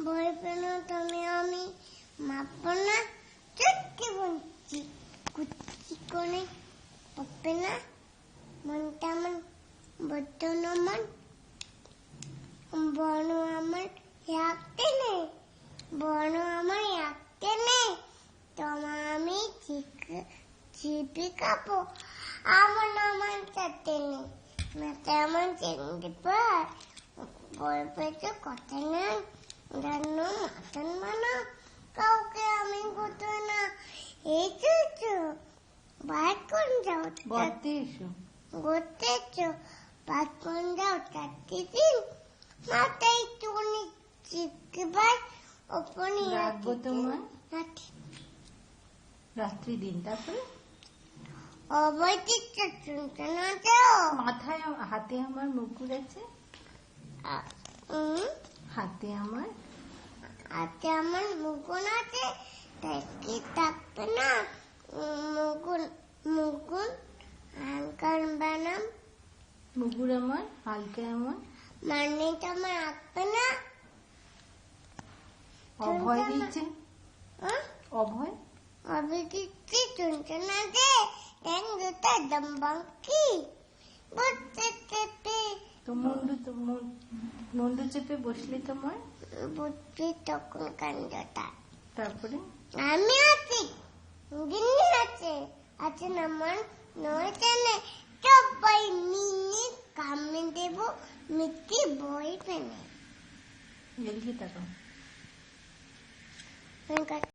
বই পেন তুমি আমি মাপবো না চটকে বঞ্চি কুচি কোনে পপে না মনটা মন বদ্ধ নমন বন আমার রাখতে নেই বন আমার রাখতে নেই তোমার আমি চিপি কাপো আমার নামান চাতে নেই না তেমন চিংড়ি পার বই পেতে কথা নেই রান্না মাটন বানা কাউকে আমি করতে না এই তো বাইক কোন যাও ঘুরতে এসো ঘুরতে এসো বাইক কোন যাও চারটি দিন মাথায় একটুখানি চিপকে পাই ওপরে রাখবো তোমার রাত্রি দিন তারপরে অবৈ চিৎকার শুনতে না যাও মাথায় হাতে আমার মুকুর আছে হাতে আমার মুকুন আছে তাই কি থাকবে না মুকুন হালকার বানাম মুকুর আমার হালকা আমার মানে তো আমার আঁকবে না অভয় দিচ্ছে অভয় অভয় দিচ্ছি শুনতে না যে ট্যাং দুটা দম্বাঙ্কি বুঝতে চেপে তো মুন্ডু চেপে বসলে তোমার বুঝছি তখন কাণ্ডটা তারপরে আমি আছি গিন্নি আছে না মন নয় জানে সবাই মিনি কামে দেব মিষ্টি বই পেনে এদিকে তাকাও